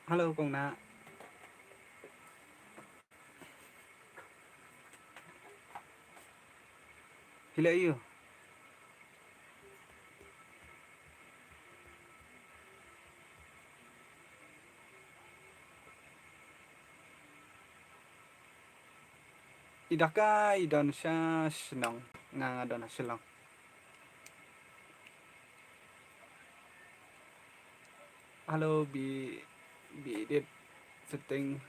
Hello con na. Hello you. Idaka idon siya Shillong nga don Shillong. Hello be did setting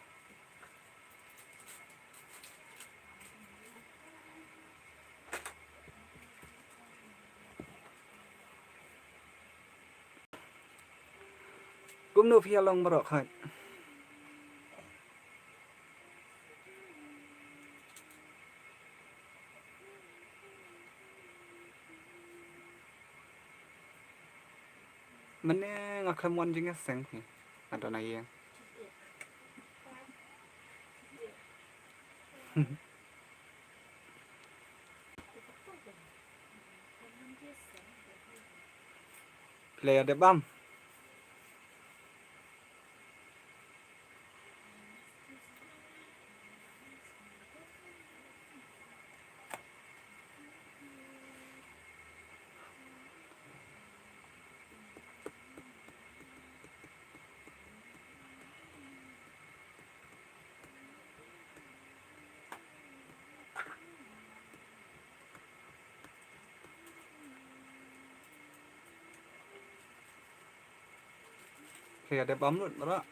cũng nộp phía lòng mà rõ khởi mình ngọc khăm quan chính sáng thì ở đó này em lè đẹp băm lè đẹp bấm luôn đó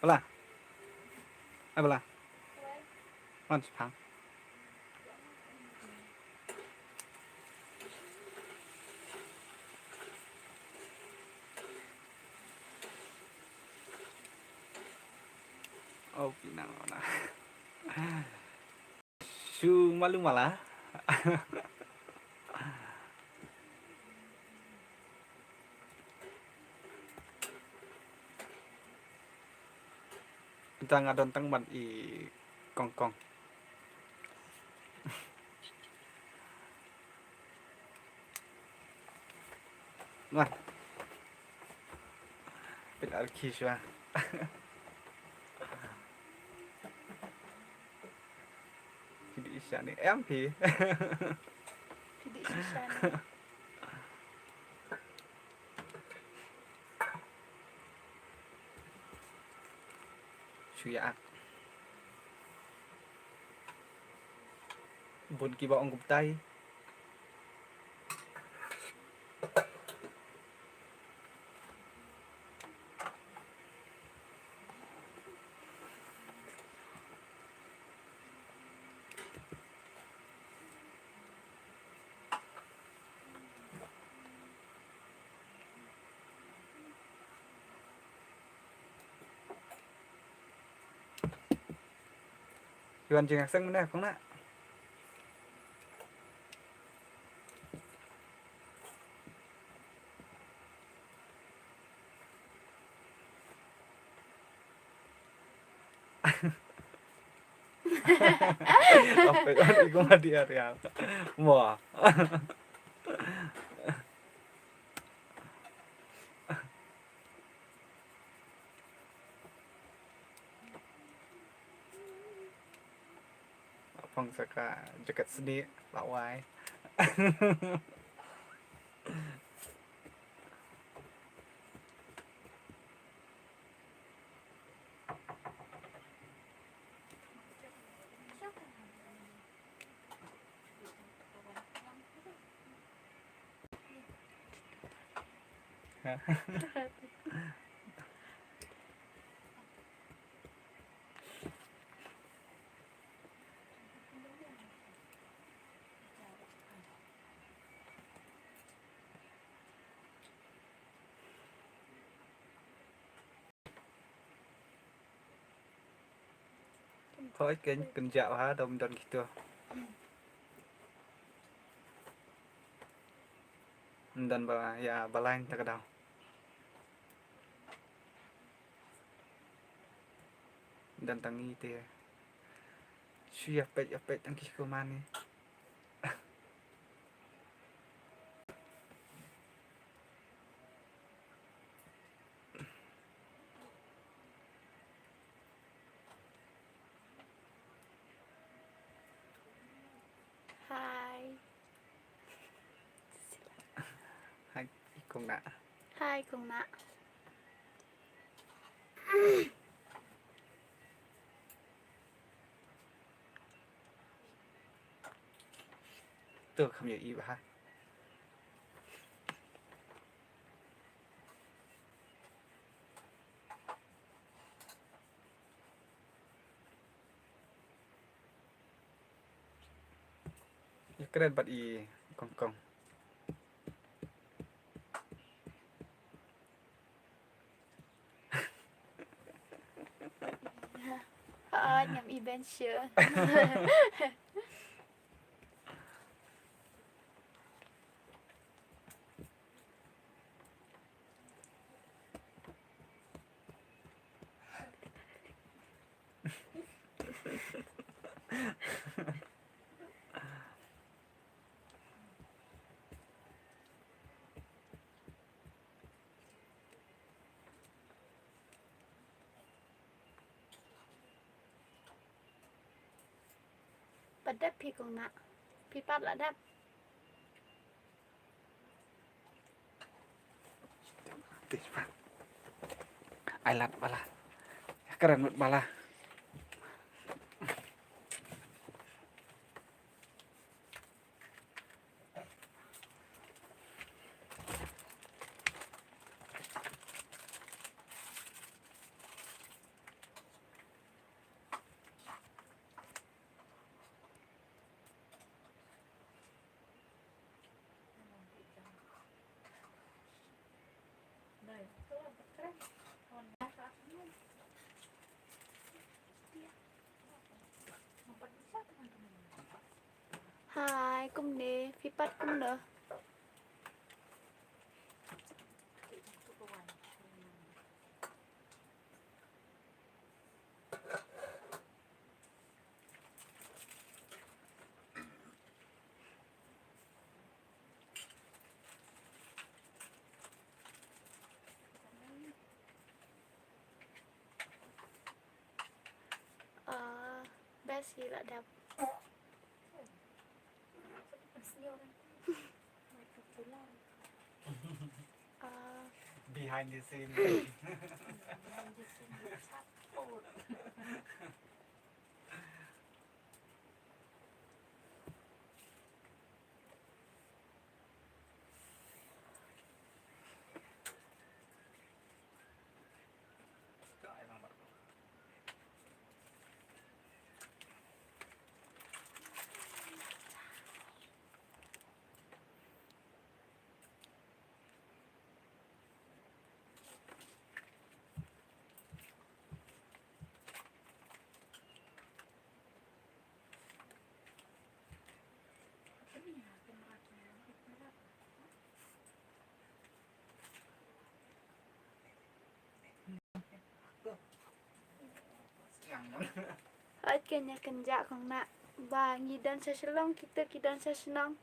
Bala ai bala ăn phẳng oh pinang na su malu malah kita ngadon tang ban i kong ngoanเป็นอาร์คีชัวที่ดิฉันนี่แอมพีที่ดิฉันชุยอักบนกี่บอกองกุบไตวันจริงซึ่งไม่ได้ของน่ะเอาไปก่อนอีกมาเดียวเดียวหมัวพงศกาจะกัดสนิทละไว้ thôi cái cần dạo hả đồng đồng gitu dan ba ya balain tak daw dan tangi te suya pet ang kiko mani Hai. hai ikong na Hai cùng nạ. tôi không hiểu ý ba keren bat i kong kong Nhầm event chưa? Bật đắp thì cùng nạ. Thì bắt là đắp. ai lát bala keren bat bala Hai cùng nè. Thì bắt cùng nữa. Bé gì là đắp. behind the scene Hết kênh nhà kênh dạ cùng nạ. Và nghi đơn sẽ long kita kidan sẽ senang.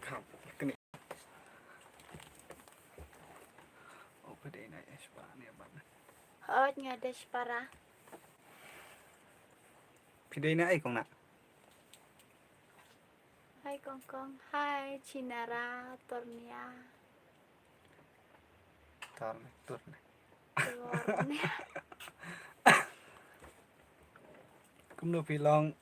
không cái này oh cái đây này spa này bạn Hết nga despara. pide na ai kong na Hai con. Hai Chinara Tornia. tar tur này keluar nih. Cũng được phi long.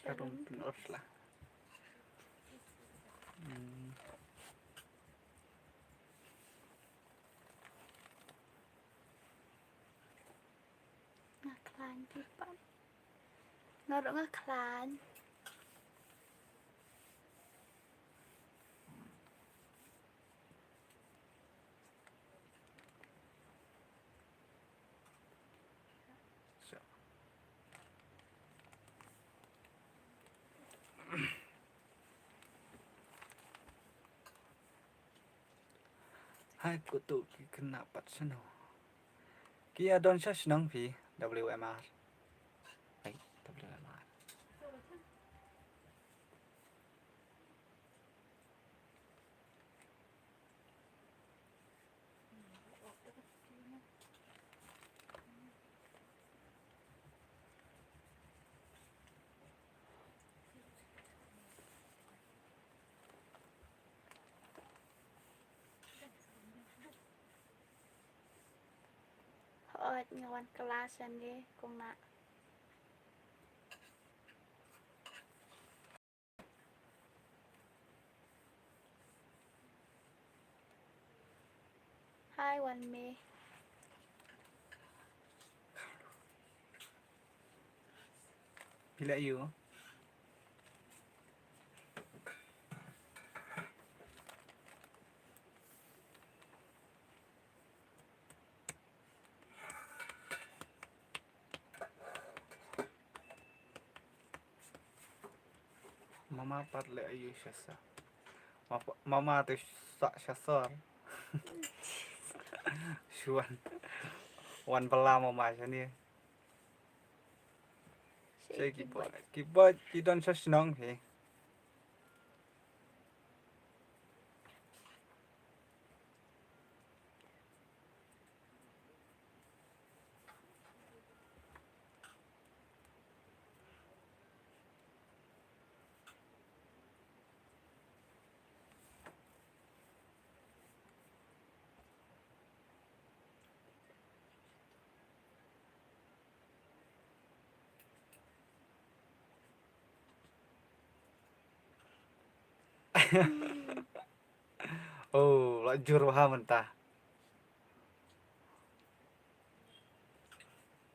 Karun penos lah. Ngaklan pipan. Ngarok ngaklan. So. Hai cô tụ kena pat seno. Kia don sa senang pi WMR. Ai WMR. Ơi ngawan kelasan deh kong nak. Hai wan me. Bila you. Mama pat le ayu shasa. Mama tu sak shasar. Shuan. Wan pala mama sini. Saya kibat kidon sa senang pi. Oh, lajur wah mentah.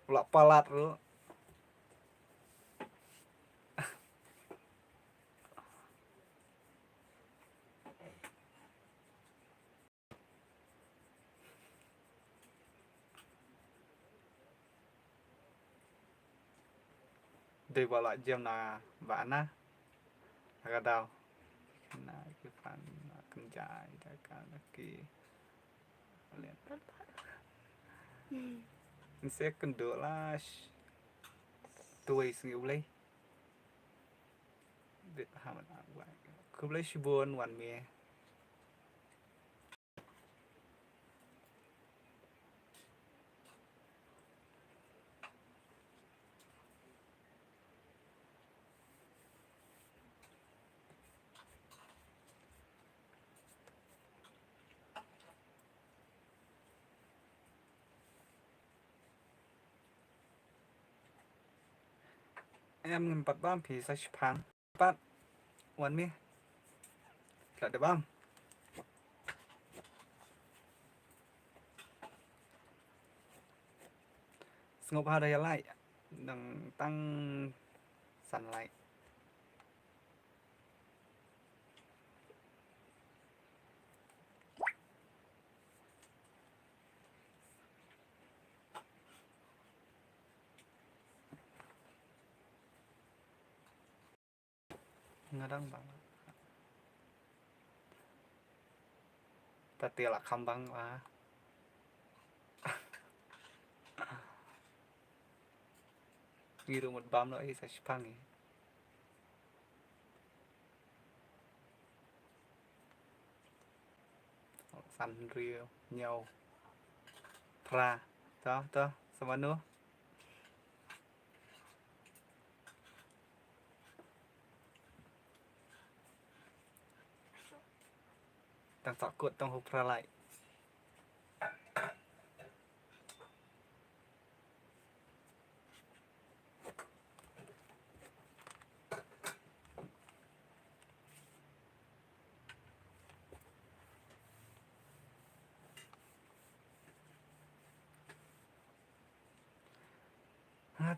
Lak palat lu. Đây bảo lại jam na bạn na. Agak daw. Na kifan kenjai dakan lagi. Lihat. Saya kenduk lah. Tuai sengi ulai. Bit hamat agak. Kublai shibun wan me. Em ngempet bam pi sa shpang. Pat wan me. Tak ada bam. Ngop ha daya lai. Nang tang sunlight. Ngadang bang. Tapi lah kambang lah. Gitu một bam nữa sa shpang ni. săn riêu nhau pra to sama nu tăng sọ cuộn tông hộp pra lại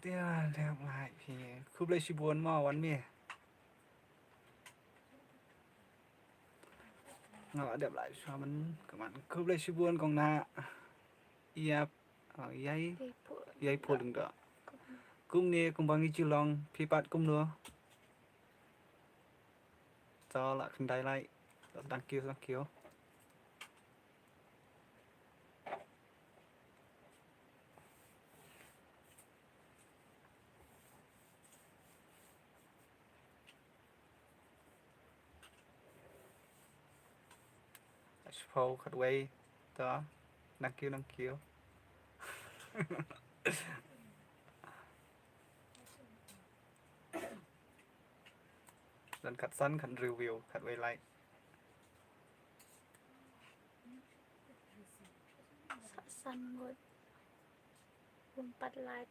tiếp theo lại thì khúc lấy buồn mò quán mì ngọ đẹp lại cho mình các bạn khúc lấy buồn còn na yep giấy giấy phô đừng đỡ cung nè cùng bằng chữ lòng phi bạn cung nữa cho lại khăn đáy lại đăng ký phô khát quay đó đăng ký lần khát sẵn khát review khát quay lại săn ngồi 4 like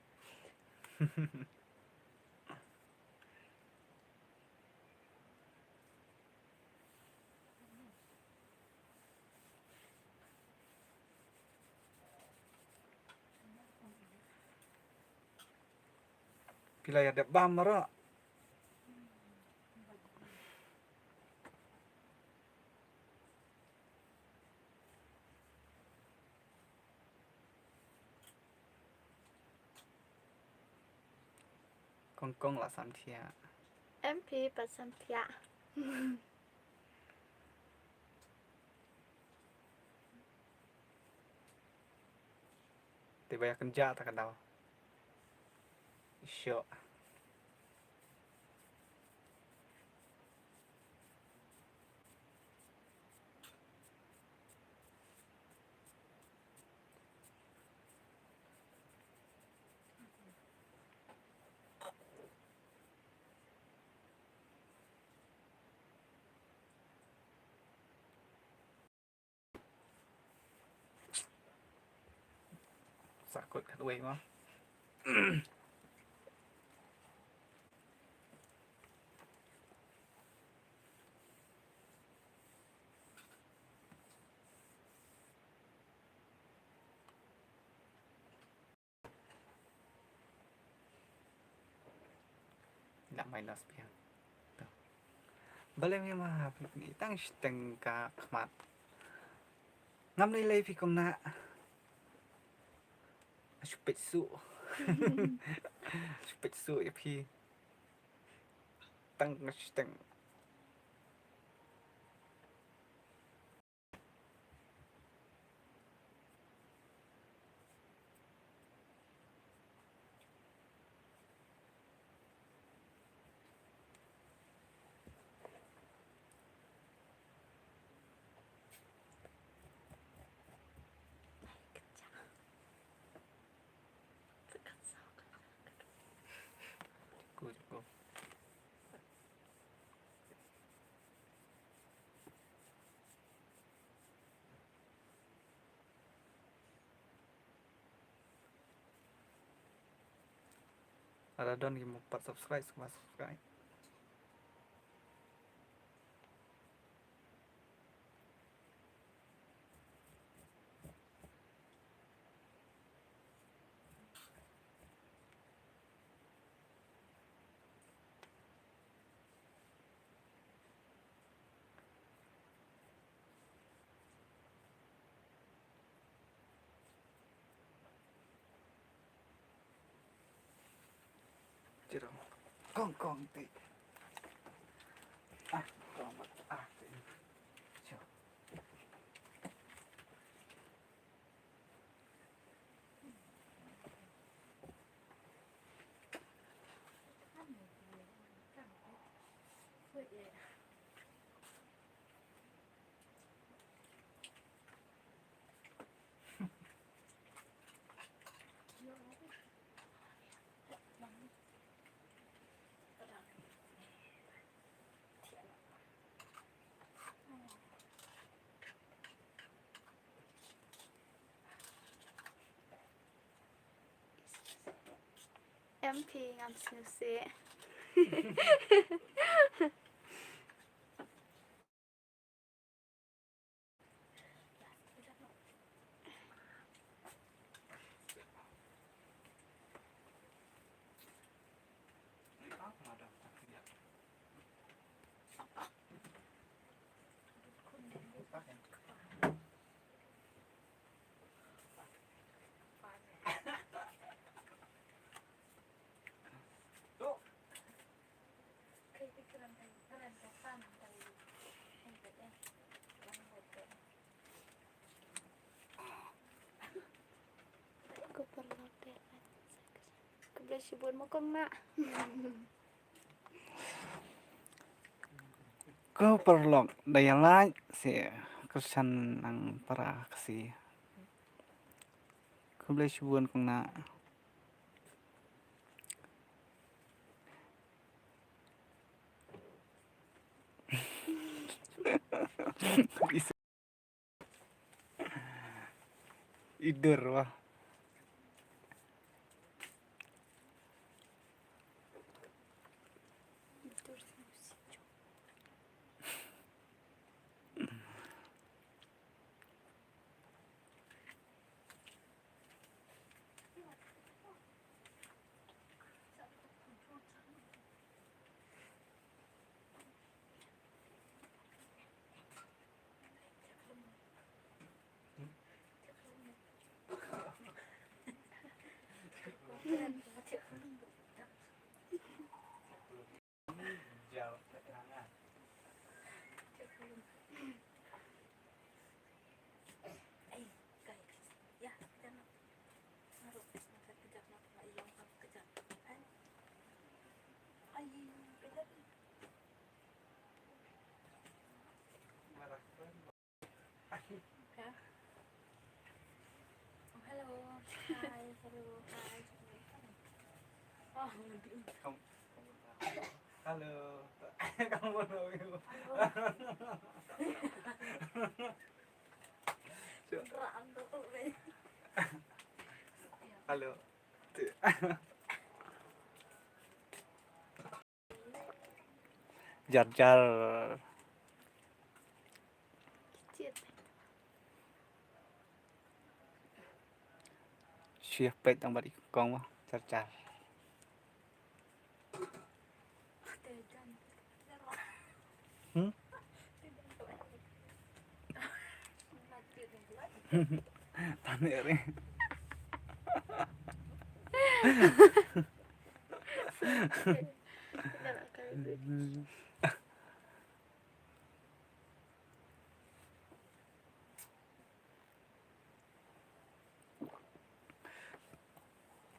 pila ya đẹp bam đó con là sắm thia MP pasam tia thì bây giờ kerja tak kenal sure sakut khát quay mà nak minus pian boleh memang tang steng ka khmat ngam ni lei phi kom na chupet su ya phi tang steng cô ada don yang 4 subscribe sama subscribe chứ đâu con tí con tí chưa em thì ngắm siêu xe Aku perlu deh Kebelah sibun mo kong na Ko perlok daya lain si kesan nang para kasi. Ko boleh subuan kong na. Idur wah. Tidur siu-siu Halo. Kamu tahu. Halo. Jar jar. Kicit Siap pet yang bari kong wah. Jar jar. Hmm? Tane rin. Tidak akan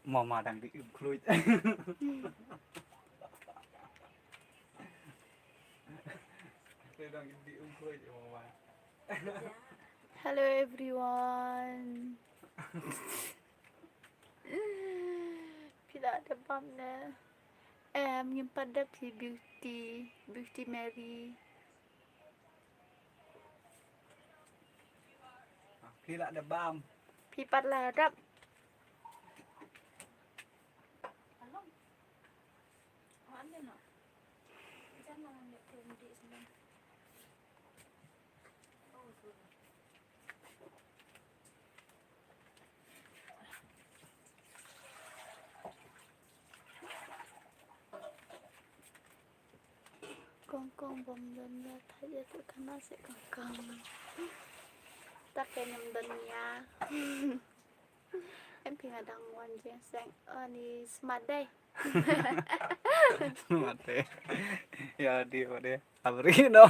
Mama đang bị khui. Tôi đang bị khui chị mama. Hello everyone. Tidak ada bumnya. Yang pada si Beauty Mary. Khi lại đập bam. Pipat ladap. Kong bom dan ya tadi tu kena se kong. Tak kena dan ya. Em phi ngadang wan jeng sang ni smart day. Mate. Ya dia pada. Abri no.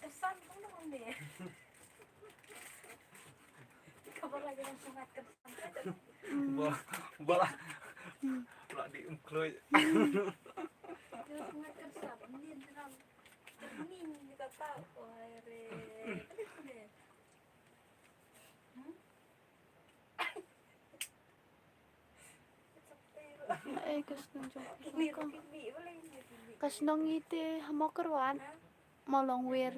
kesan dong nih. Kabar lagi yang sangat kesan. Bola bola bola di kloi. Dia sangat kesan. Ini dalam ini juga tahu. Oh, re. Terus deh. Kas nang jok. Kas nang ite hamo kerwan. Molong wir.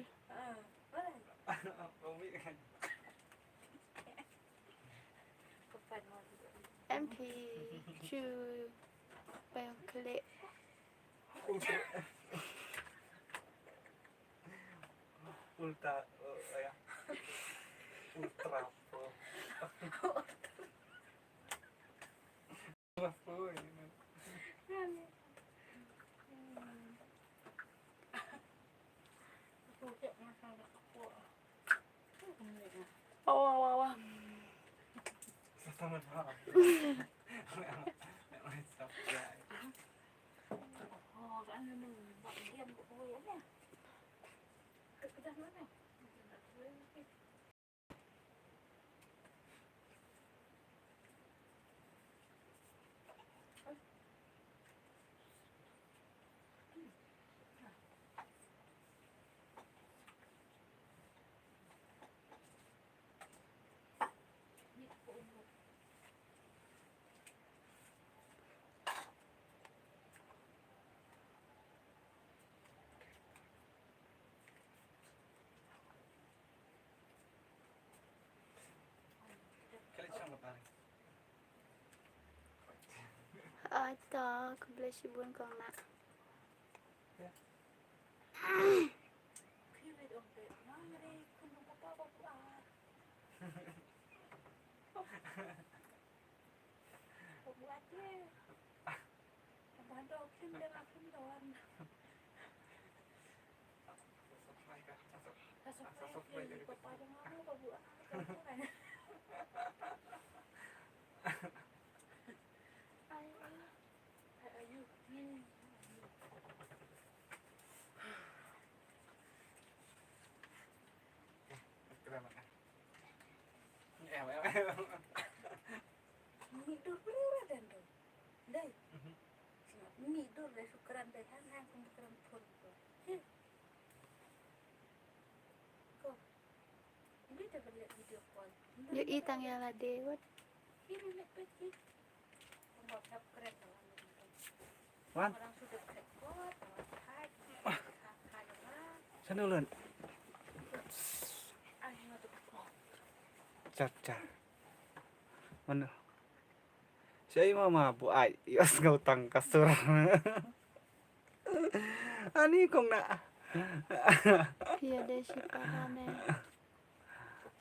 MP chu bel klik. Ultra ya. Ultra. Oh. Sama sama. Oh, kan lu buat diam kok ya nya. Kedah mana? Ata kebelah sibun kang nak. Ya. Kiri dong deh. Mana deh kun apa buat. Buat deh. Abando kim dah akan doan. Kasih dari papa yang mana buat. Ayo. Midur berapa dan tu? Dai. Midur dah syukuran dah hang syukuran pun tu. Kau. Ini dah balik video call. Ya itang ya lah dewat. Ini nak pergi. Buat keren tu. Wan, Orang sudah kuat, hai. sana ulun. Caca. Mana? Saya mama bu ai, yos ngautang kasur. Ani kong nak. Iya deh si parane.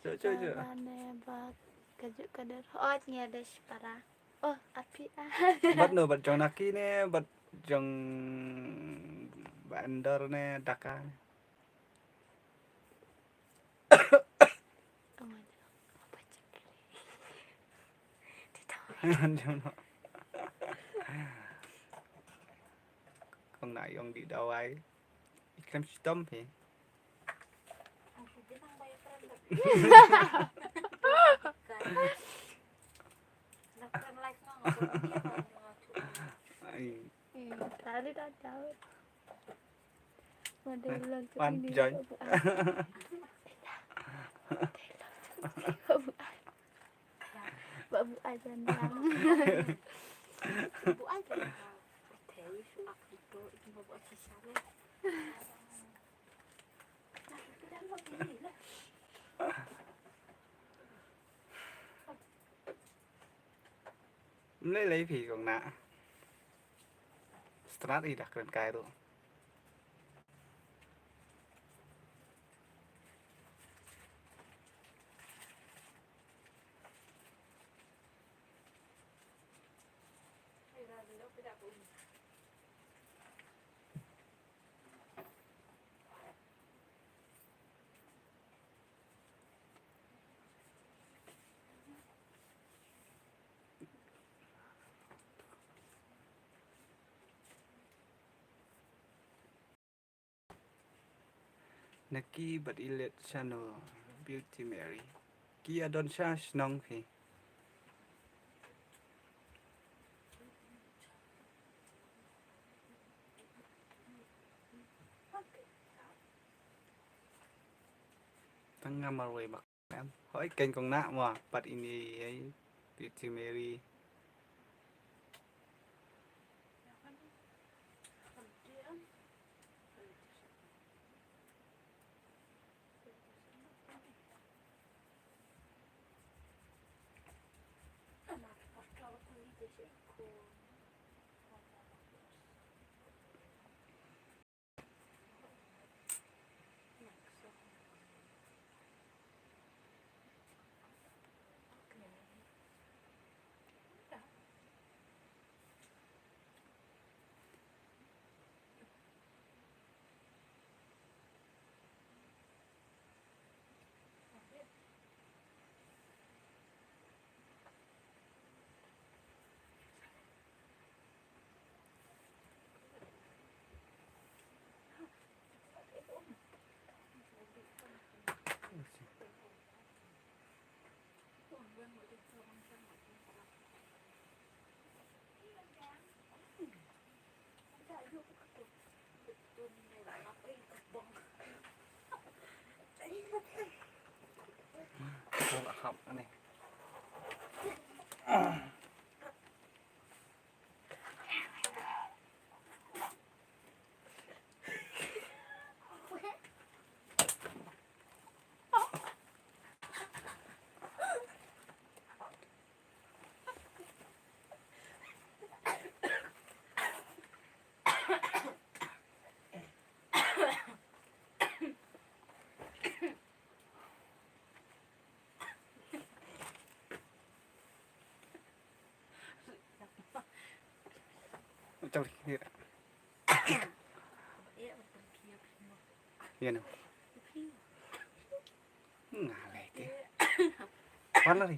Cucu. Parane bak kajuk kadar. Oh, ni ada si para. Oh, api ah. Bat no bat jong naki ne, bat jong bandar ne daka. Tunggu aja. Apa cek? Jong no. Kong nak yong di dawai. Ikram sitom he. Tadi dah tahu. Model Wan join. Babu aja nang. Babu aja. Tei suak itu babu aja sana. Kita mau pilih lah. Lấy phì còn nạ. Strat đi đặt lên cái luôn. Naki but ilet channel Beauty Mary Kia don charge nong phi tăng ngam mà rồi bạc em hỏi kênh con nạ mà bắt ini ấy Beauty Mary không học này trong này Yên nào ngả lẻ thế Quán nó đi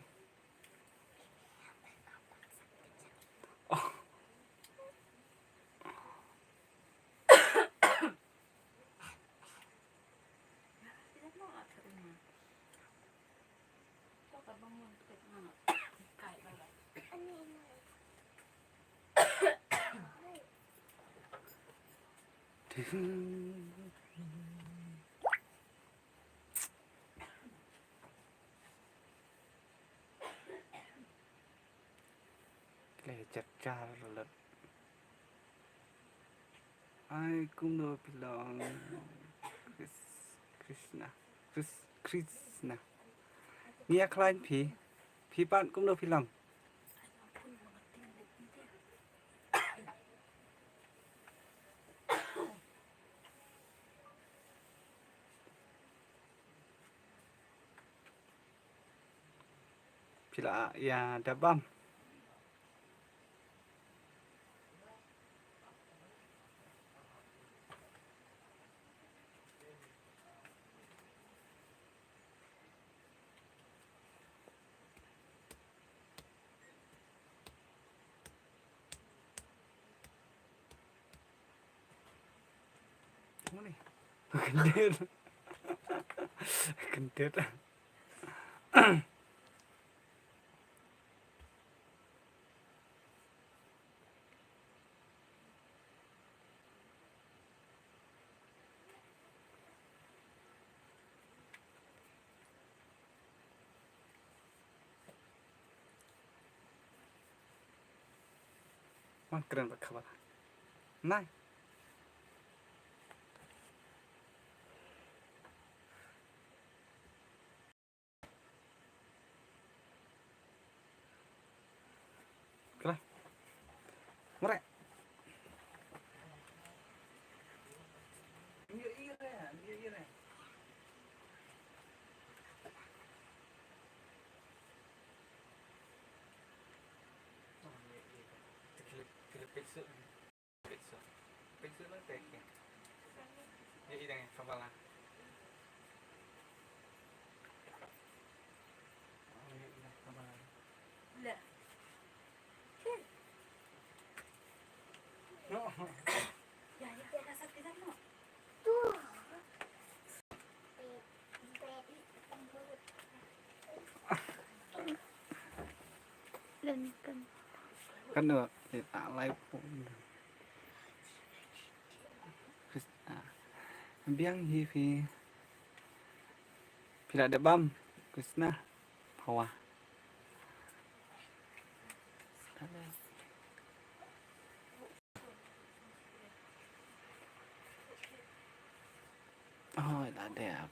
lẻ chặt cha rồi ai cũng đâu belong Krishna Nia Klein Phi bạn cũng đâu belong Pila ya dabam Ini kendir kendir Wah keren banget kabar nah keren merek iya Pizza nó tệ kìa vậy đây không phải là lên cân kan nữa để tạ lại phụ biang hi phi pila de bam Krishna Hawa oh là đẹp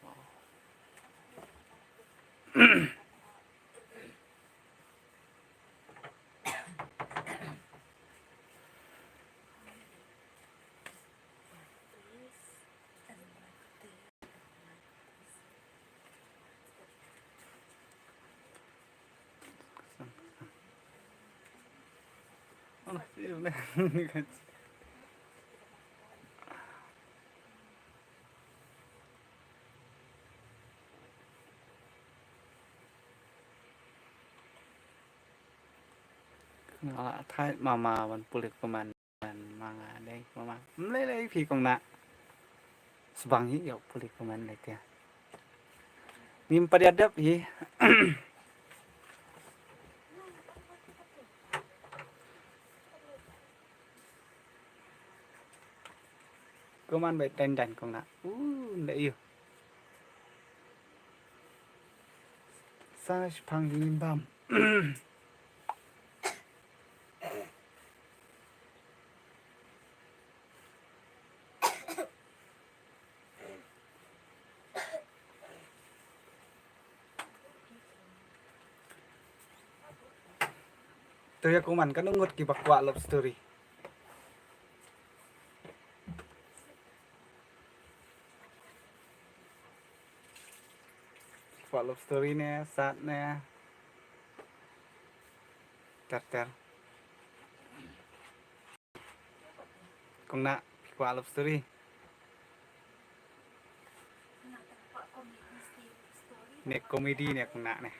thay màมันปุลิกประมาณมางานได้ประมาณเลยพี่กองน่ะสบางนี้เดี๋ยวปุลิกประมาณเลยเตียนี่มันประเดี๋ยวพี่ có man bị đen đen con nè để yêu sa phang lim bam tôi cũng mình có nó ngột kỳ bạc quạ love story quạ love story nè sát nè ter ter con nè quạ love story nè comedy nè con nè này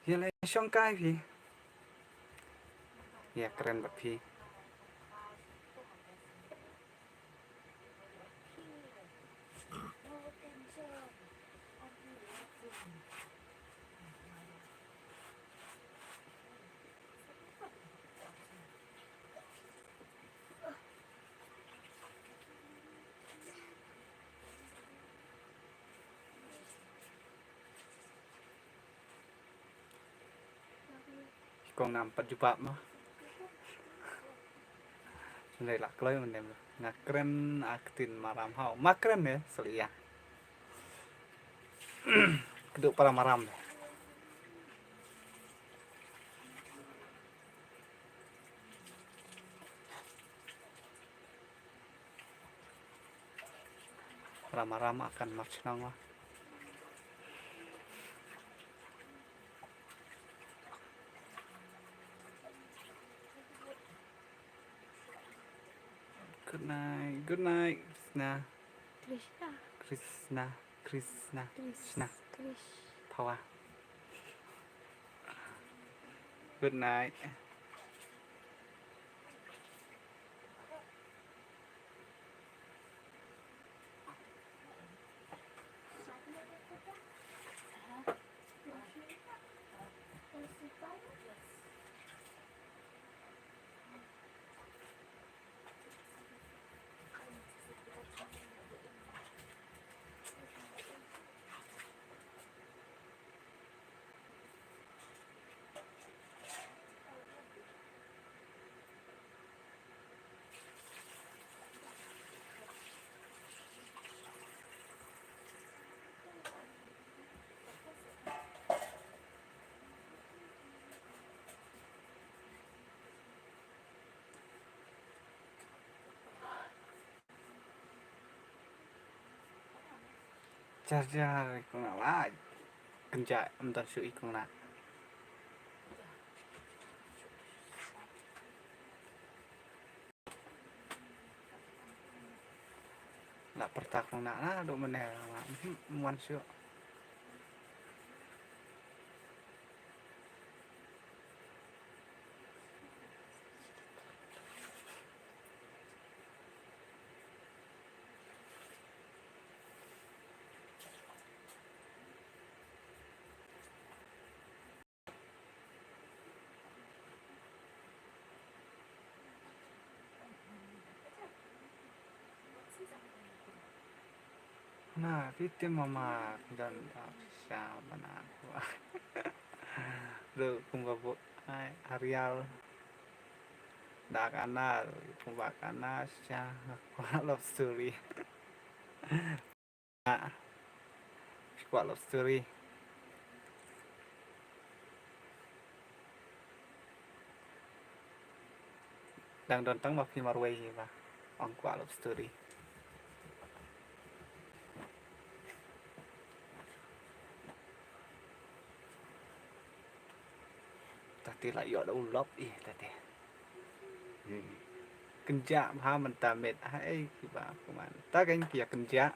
hiện lại xong cái gì ya keren banget sih con nằm bật chụp mà này là cái mình đem nè keren aktin maram hau mak keren ya selia keduk para maram para maram akan machnang lah good night Krishna Krishna Krishna Krishna Power good night Charger con nào lá kinh chạy âm toàn sự con nào là pertak con nào lá độ mình này là ngoan sữa Nah, itu mama dan siapa aku. Lu kumbabu Arial dak ana kumbakana siya love story. Ah, love story. Đang tang ma phim Marway ba. Ang love story. Tadi lah yo da ulop tadi. Kenja ha man ta met hai ki ba kuman. Ta kan kia kenja.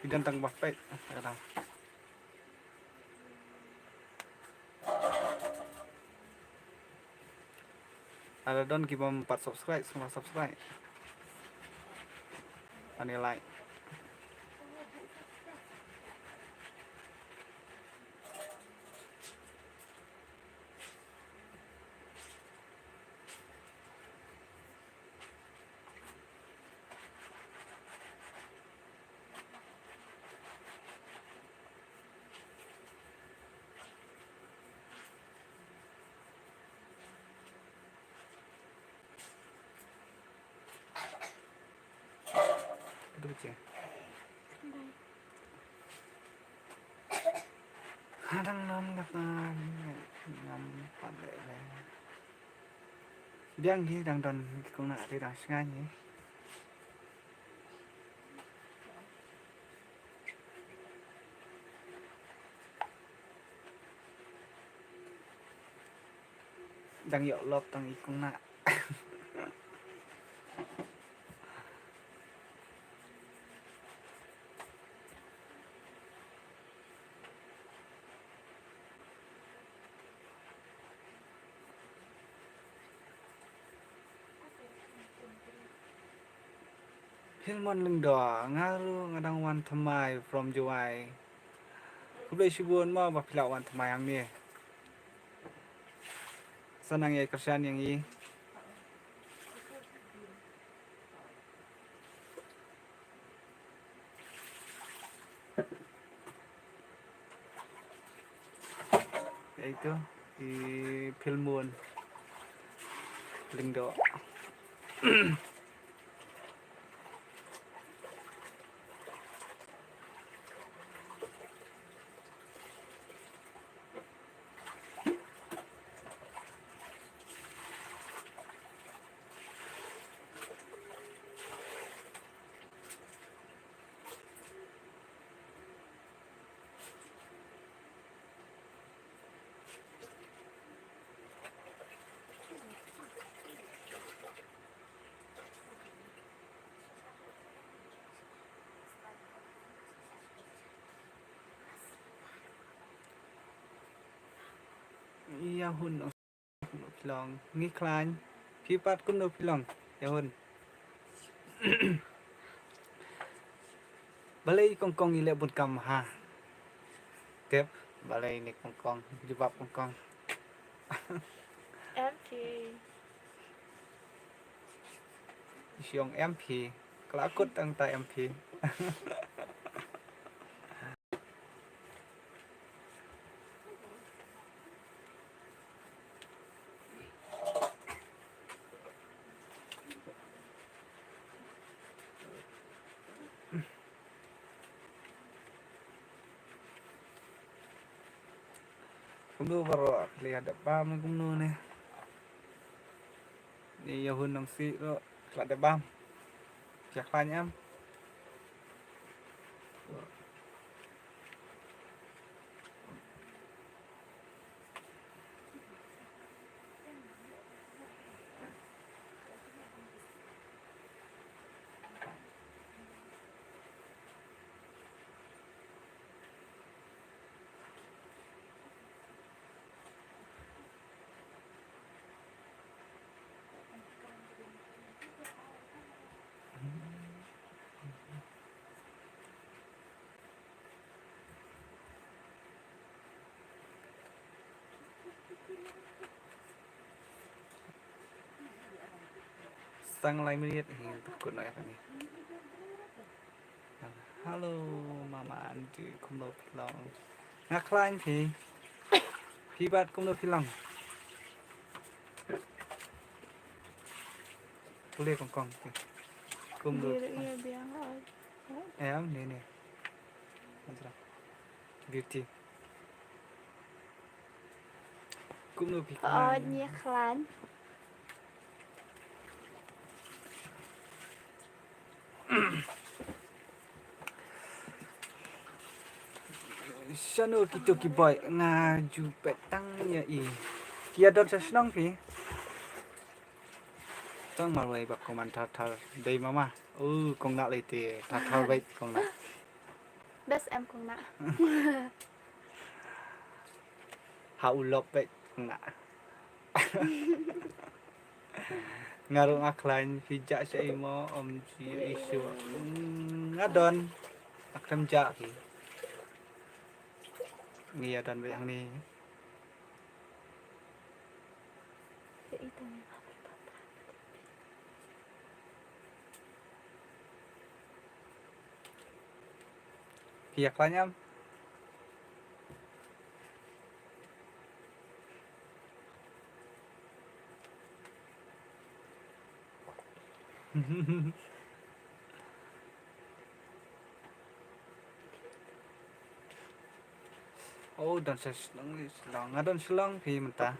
Idan tang ba pet. Ada don kita 4 subscribe, semua subscribe. Ani like. Itu je. Kadang nam kata nam pandai le. Biang ni dang don kung nak di dang sengai ni. Dang yok lop tang ikung nak. Hilmon lưng đỏ ngaru ngadang wan thamai from Juai. Kublai shibun ma ba pilau wan thamai ang ni. Sanang ye kersan yang i. Itu di Filmun lưng đỏ. Iya hun pilong ngi klan kipat kun no pilong ya hun. Balai kongkong ile bun kam ha. Tep balai ni kongkong jebab kongkong. MP. Siong MP kelakut tang ta MP. Kumnu baru lihat bam kumnu ni. Ni yahun nang si lo kelak bam. Jak lanyam. sang lai menit takut nak ni. Halo mama anti kum lo pilong. Ngak lain pi bat kum lo pilong. Boleh kong pi. Kum lo. Iya biang Em ni. Macam beauty. Kum lo pi. Nhia klan. Sano kita boy ngaju petang ya i. Kia dot sa snong pi. Tang malai bak koman thar dei mama. Kong nak lai ti thar baik kong nak. Best em cũng nạ. Hau lop baik kong nak. Ngarung aklain hijak sa imo om si isu. Ngadon akram ja pi. Ngia dan baik ni. Vậy ý tao nghe. Piyak lah nyam. Oh, dan saya selang, ngadon selang pi mentah.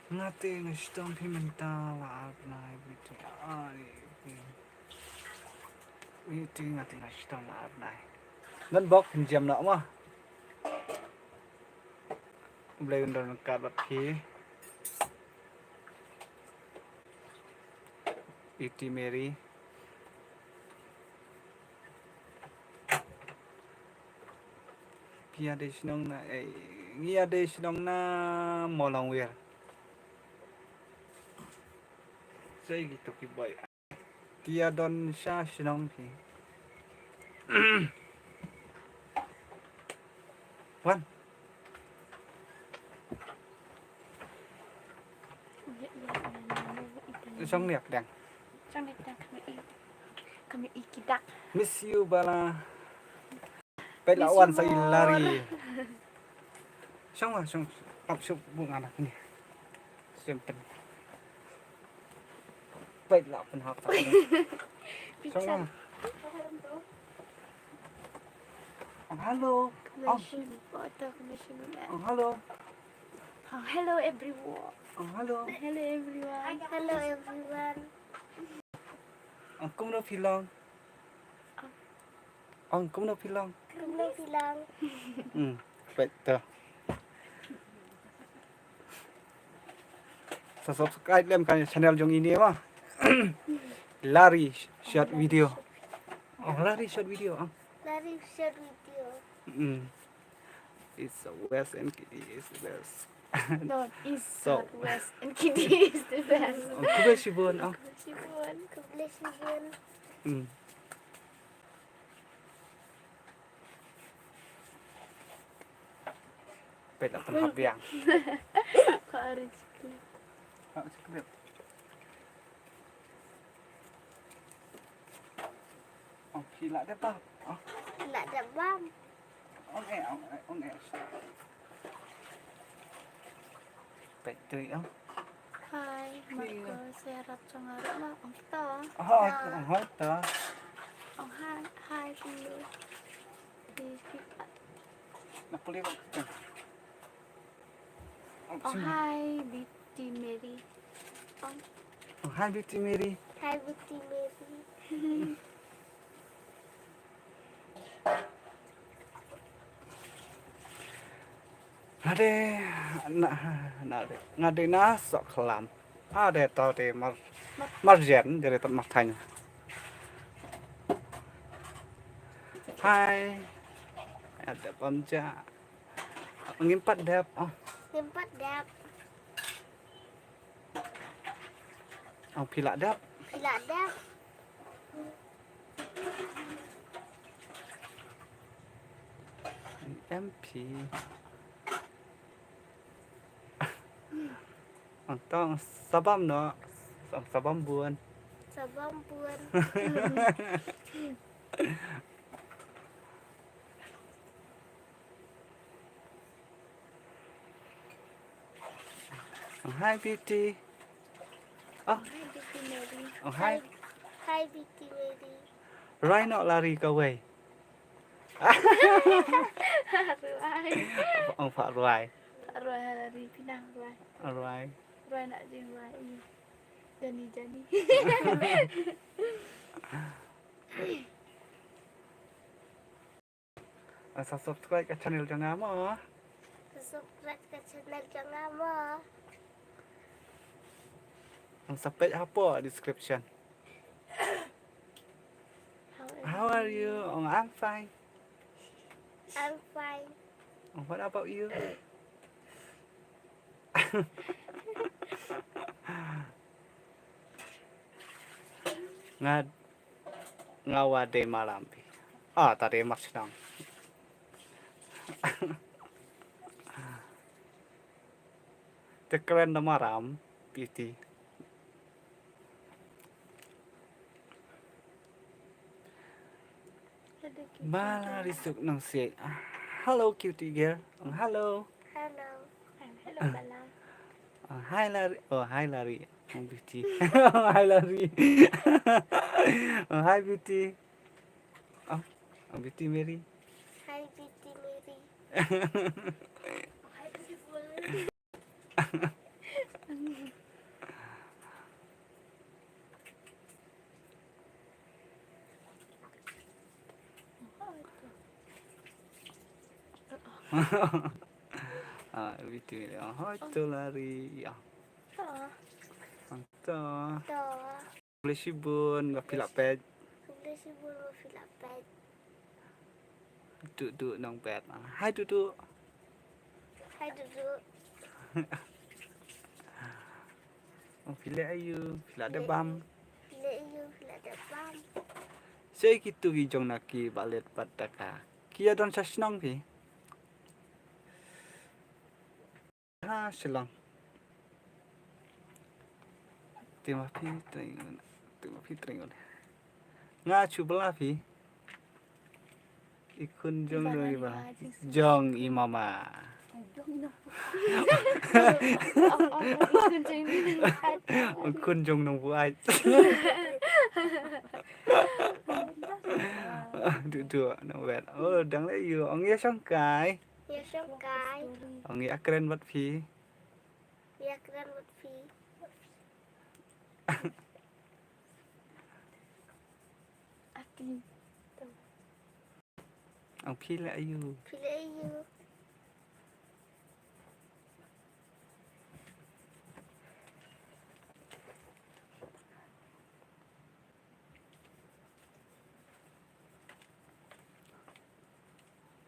Ngati ngastom pi mentah lah nai bitu. Itu ngati ngastom lah nai. Nan bok jam nak mah. Boleh undang kabat pi. Iti Mary. Pia de sinong na ngia de sinong na molong wir. Saya gitu ki boy. Kia don sha sinong pi. Wan. Song liak dang. Trong này đang kami ikidak. Miss you bala. Pe lawan sa ilari. Song up sup bung anak ni. Simpen. Pe la pen hak tak. Song. Halo. Halo. Hello everyone. Halo. Hello everyone. Hello everyone. Kum no pilong. Kum no pilong. Kum no pilong. Betul. Subscribe lem kan channel jong ini mah. Lari short video. Lari short video. Lari short video. It's the west and it's the best. No, it's So. west and Kitty is the best. Kubesibun. Kubesibun. Pet apa hab yang. Kok rezeki. Sekejap. Pila dia apa? Nak dabam. Ông ẹ. Pet tu ya. Hai, maka serap cengarap lah. Ông kita. Ông hỏi ta. Ông hai dulu. Di kita. Nak boleh tak? Ông hai Biti Mary. Ông hai Biti Mary. Hai Biti Mary. Ade ngade na sok kelam. Ade tau te marjen dari tempat tanya. Hai. Ada pemja. Ngimpat dap. Ngimpat dap. Ang pila dap. Pila dap. MP. Ang tong sabam no. Ang sabam buan. Sabam buan. Ang hi beauty. Oh, Hi, Beauty Mary. oh hi. Hi, Beauty Mary. Rai nak lari ke wei. Ruai. Ông Phạ Rai. Ruai hari pinang ruai. Rai. Ruai nak jadi ruai ini. Jadi. Subscribe ke channel jangan mo. Subscribe ke channel Jangan Mo. Ang sapit apa description. How are you? Oh, I'm fine. I'm fine. Oh, what about you? Ngawa de malampi. Ah, tadi maksudang. Tekeren na maram, beauty. Mala risuk nang si. Hello cutie girl. Hello. Hello. Hello, Bala. Hi Larry. Oh, hi Larry. Oh, beauty. Hi Larry. Oh, hi beauty. Oh, beauty Mary. Hi, Beauty Mary. Hi, beautiful. Beauty Mary. Oh, itu Larry. Ya. Mantap. Toh. Boleh sibun, pilak pet. Boleh si bulu filapet. Duduk nang pet. Hai duduk. Hai, duduk. Oh, pilak ayu, pilak debam. Bila iyo filap depan. Saya gitu gijong naki balet pataka. Kia don sa senang pi. Ha selang. Terima pi tringon. Nga chubla pi. Ikun jong doi ba. Jong imama. Ikun jong nong buai. Duduk nang wet. Oh, dang le yu ong ye song kai. Ya song kai. Ong ye akren bat pi. Ya keren buat fi. Aki. Ong pi le ayu. Bila iyo.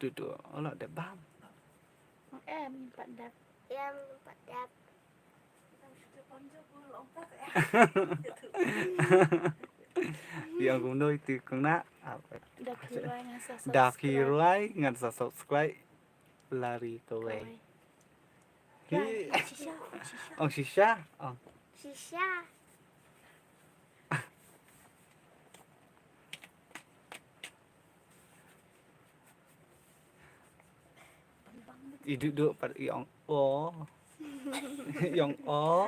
Duduk olah debam. Em empat dap. Em empat dap. Yang cũng nơi từ con nát. Dah Đạp ruai ngan sa subscribe lari kowe. Hi. Ong shisha. Ong Shisha. duduk pada yang oh. Yang oh.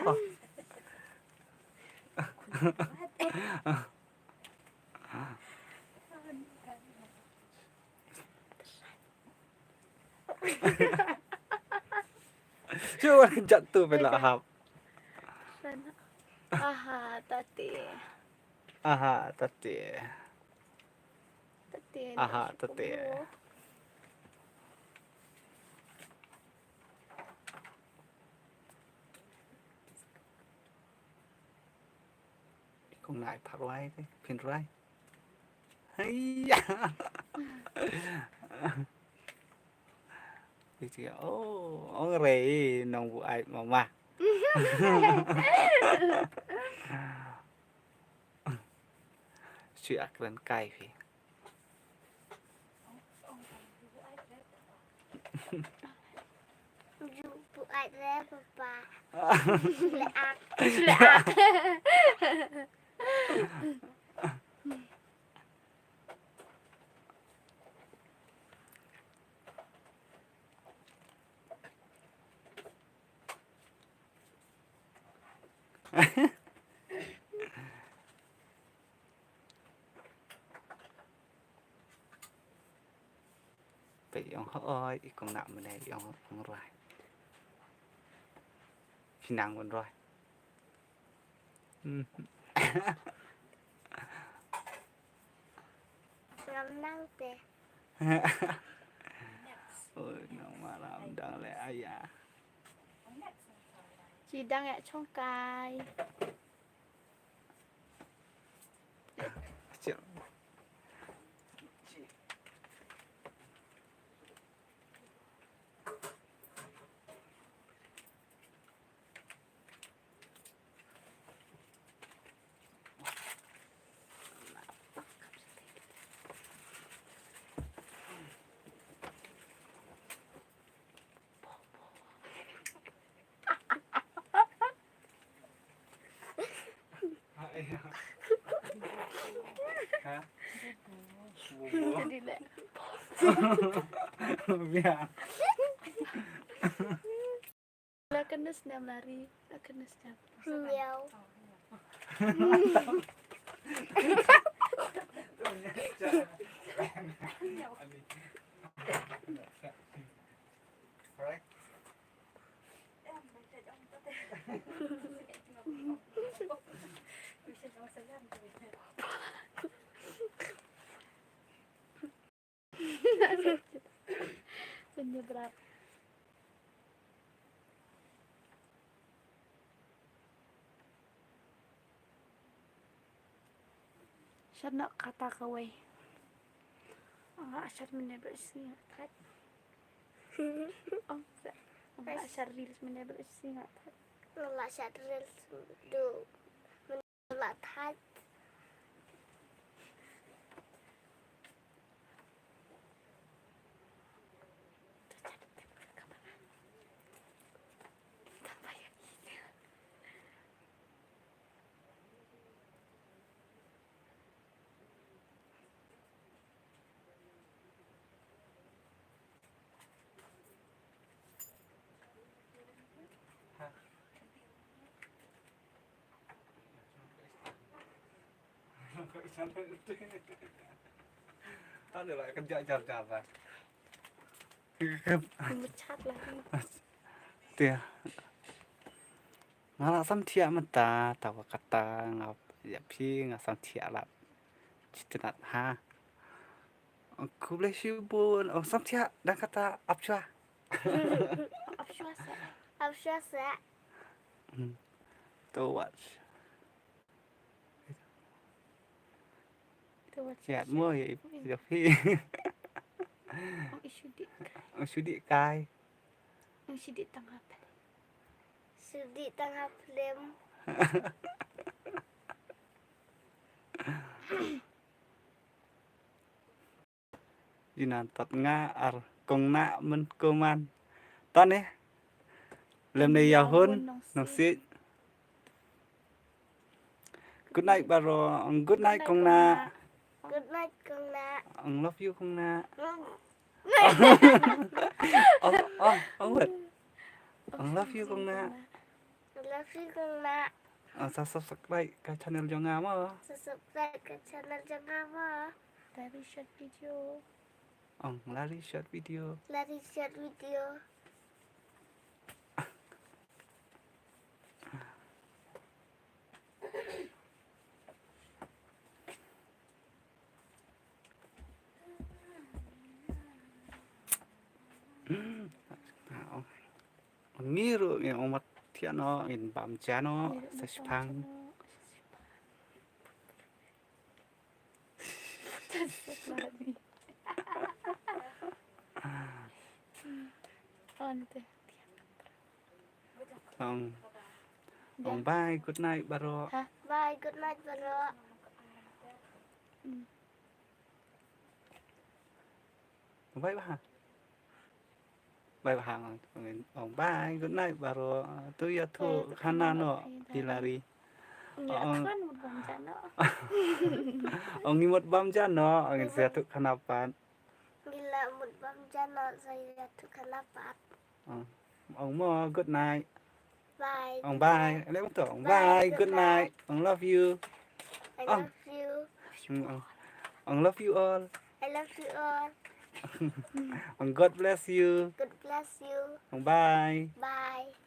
Cuba jatuh pula hap. Aha, tati. Aha, tati. Tati. Aha, tati. Con nại thả roai thế, phiền roai. Hay da. Thì chị ô rì nông vụ ai mà. chuyện gần cay thì Bu ai re papa. Leak. bị ông hơi con nặng bên này ông rồi khi nặng bên rồi Ngắm nắng tè. ôi nó mà làm đang lẽ ai à Chị đang ở trong cài. chuyện hả Jadi lek. biar Lah kena senam lari. Lah kena senam. Miau. Penyeberang. Siya nak kata kaway. Asyar menebel singa kat. Asyar reels menebel singa kat. Asyar reels tu menebel kat. Ada lah kerja jar-jaran. Mecat lagi. Tia. Ngala sam thia man ta tawa kata ngap ya phi nga sam thia la. Chitinat ha. Ku boleh sibun. Oh sam thia dan kata apchwa. Absyasa. To watch. Chẹt mua vậy giờ phi Ông sudik kai Ông sidik tengah film. Sidik tengah film. di nantot nga ar kong na men koman ton eh lem ne yahun no si good night baro good night kong na Good night kong na. love you kong na what love you kong na Love you kong na. subscribe cái channel cho nga mà Subscribe ke channel Jangan apa. Lari short video. lari short video Lari short video. miru yang omat tiano in bam chano sespang bye good night baro Bye, good night bro. Bye bye. Bye bye. Bye. Good night. Baru tu ya tu kana no dilari. Ya kan berbangsa no. Ngimot bam jano angin saya tu kanapan. Bila mut bangsa no saya tu kalapat. Mo good night. Bye. Bye. Lấy một tổ. Bye. Good night. Love you. I love you. Love you all. I love you all. God bless you. God bless you. Bye. Bye.